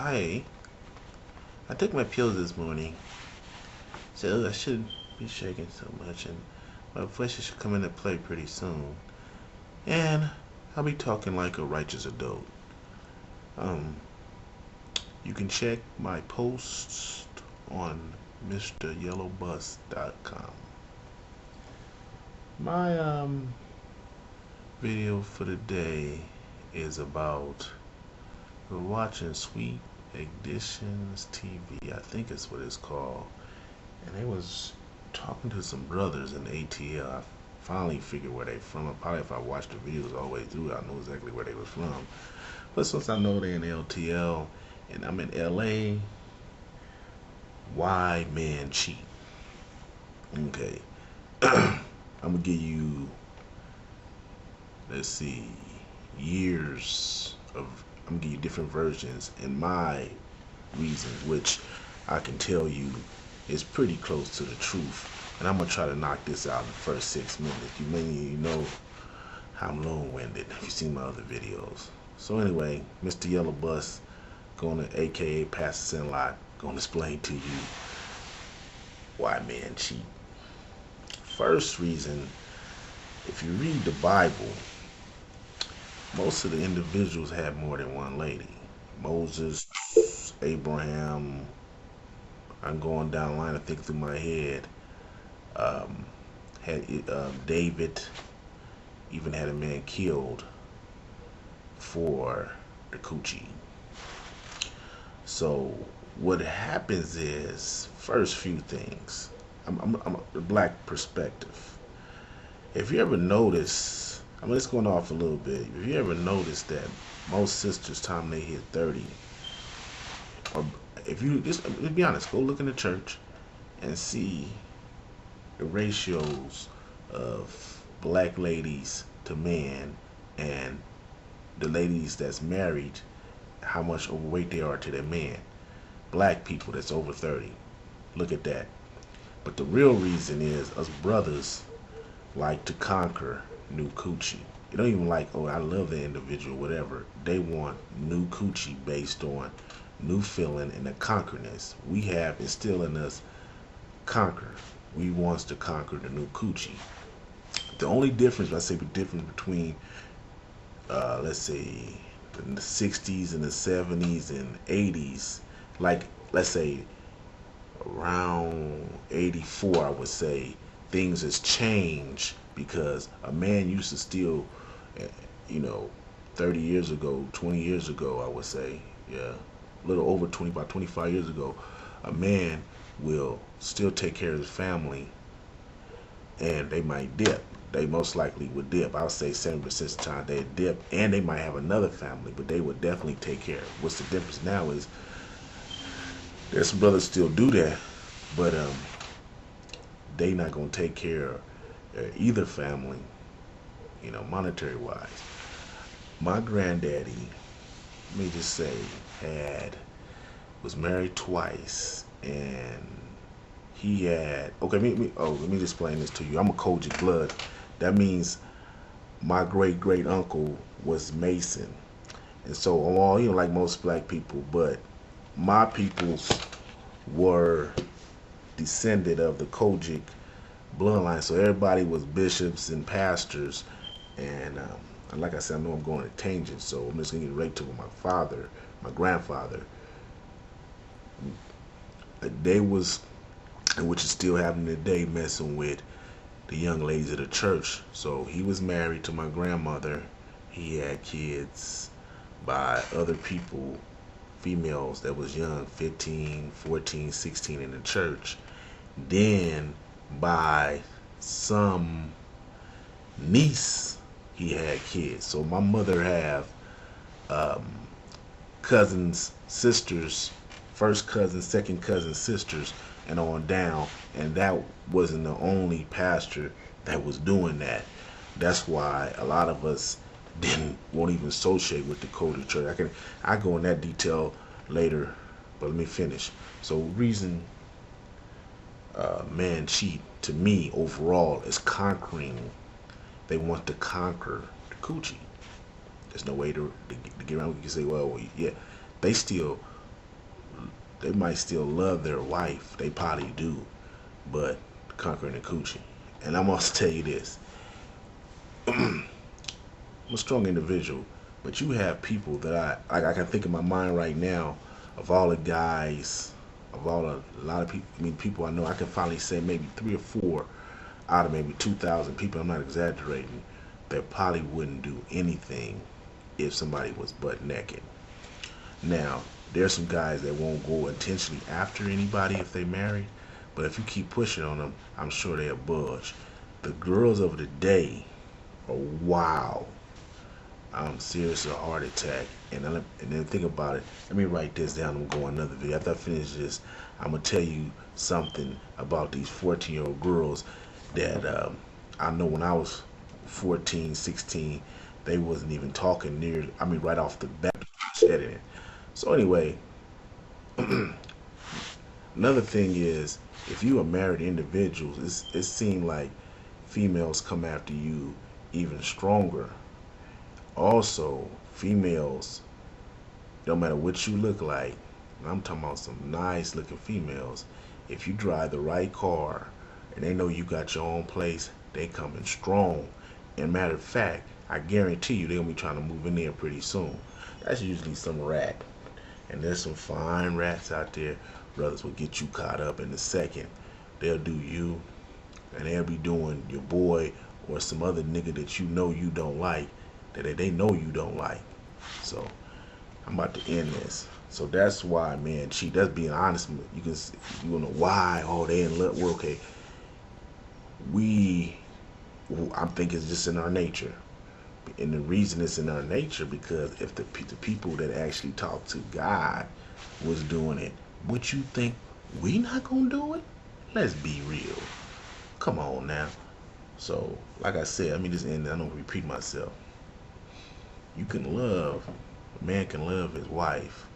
Hi, I took my pills this morning, so I shouldn't be shaking so much, and my voice should come into play pretty soon. And I'll be talking like a righteous adult. Um, you can check my posts on MrYellowBuss.com. My video for the day is about we're watching Sweet Editions TV. I think it's what it's called. And they was talking to some brothers in ATL. I finally figured where they from. Probably if I watched the videos all the way through, I know exactly where they was from. But since I know they in LTL and I'm in LA, why men cheat? Okay. I'm gonna give you, let's see, years of, I'm gonna give you different versions and my reasons, which I can tell you is pretty close to the truth. And I'm gonna try to knock this out in the first 6 minutes. You know how I'm long-winded if you've seen my other videos. So anyway, Mr. Yellow Bus, going to AKA Pastor Sinlot, gonna explain to you why men cheat. First reason, if you read the Bible, most of the individuals had more than one lady. Moses, Abraham, I'm going down the line, I think through my head. Had David even had a man killed for the coochie. So what happens is, first few things, I'm a black perspective. If you ever notice, I mean, it's going off a little bit. If you ever notice that most sisters, time they hit 30, or if you just be honest, go look in the church and see the ratios of black ladies to men and the ladies that's married, how much overweight they are to their man. Black people that's over 30. Look at that. But the real reason is us brothers like to conquer new coochie. You don't even like, oh, I love the individual, whatever. They want new coochie based on new feeling and the conquerness. We have instilled in us conquer. We wants to conquer the new coochie. The only difference, I say the difference between, let's say, in the 60s and the 70s and 80s, like, let's say, around 84, I would say, things has changed because a man used to still, 30 years ago, 20 years ago, I would say, yeah, a little over 20, about 25 years ago, a man will still take care of his family and they might dip. They most likely would dip. I would say 70% of the time they dip, and they might have another family, but they would definitely take care. What's the difference now is there's some brothers still do that, but they not gonna take care of either family, monetary wise. My granddaddy, let me just say, was married twice, and he had, okay, let me explain this to you. I'm a Kojic blood. That means my great uncle was Mason. And so, all, like most black people, but my peoples were descended of the Kojic bloodline. So everybody was bishops and pastors. And like I said, I know I'm going to tangent, so I'm just going to get right to my grandfather. They was, and which is still happening today, messing with the young ladies of the church. So he was married to my grandmother. He had kids by other people, females that was young, 15, 14, 16 in the church. Then by some niece, he had kids. So my mother have cousins, sisters, first cousins, second cousins, sisters, and on down. And that wasn't the only pastor that was doing that. That's why a lot of us won't even associate with the Kojic church. I go in that detail later, but let me finish. So reason men cheat, to me overall, is conquering. They want to conquer the coochie. There's no way to get around. You can say, well, yeah, they still They might still love their wife. They probably do, but conquering the coochie. And I'm gonna tell you this: I'm a strong individual, but you have people that I can think in my mind right now of all the guys, of all a lot of people. I mean, people I know. I can finally say maybe 3 or 4 out of maybe 2,000 people. I'm not exaggerating. That probably wouldn't do anything if somebody was butt naked. Now, there's some guys that won't go intentionally after anybody if they married, but if you keep pushing on them, I'm sure they'll budge. The girls of the day are wow. I'm serious, a heart attack. And then think about it. Let me write this down. I'm going another video. After I finish this, I'm gonna tell you something about these 14-year-old girls that I know when I was 14, 16, they wasn't even talking near. I mean, right off the bat, said it. So anyway, another thing is, if you are married individuals, it seems like females come after you even stronger. Also, females, no matter what you look like, and I'm talking about some nice looking females, if you drive the right car and they know you got your own place, they coming strong. And matter of fact, I guarantee you they're gonna be trying to move in there pretty soon. That's usually some rat. And there's some fine rats out there. Brothers will get you caught up in a second. They'll do you, and they'll be doing your boy or some other nigga that you know you don't like, that they know you don't like. So I'm about to end this. So that's why, man, that's being honest. You know why? Oh, they in love. Well, okay. I'm thinking it's just in our nature. And the reason it's in our nature, because if the people that actually talk to God was doing it, would you think we not gonna do it? Let's be real. Come on now. So, like I said, I mean, this end. I don't repeat myself. You can love, a man can love his wife,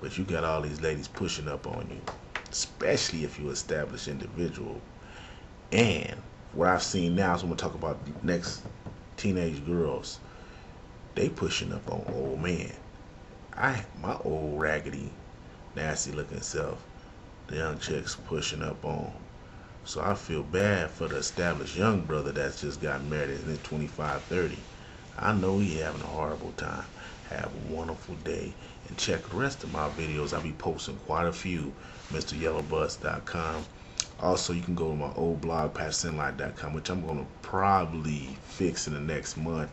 but you got all these ladies pushing up on you, especially if you're an established individual. And what I've seen now is I'm gonna talk about next teenage girls. They pushing up on old man. My old raggedy, nasty looking self, the young chicks pushing up on. So I feel bad for the established young brother that's just got married in his 25, 30. I know he having a horrible time. Have a wonderful day. And check the rest of my videos. I'll be posting quite a few. MrYellowBuss.com. Also, you can go to my old blog, PatSenlight.com, which I'm going to probably fix in the next month.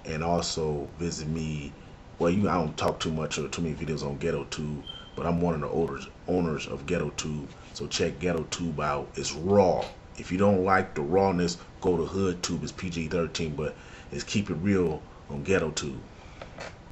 And also visit me. Well, I don't talk too much or too many videos on GhettoTube, but I'm one of the owners of GhettoTube. So check GhettoTube out. It's raw. If you don't like the rawness, go to HoodTube. It's PG-13, but it's keep it real on GhettoTube.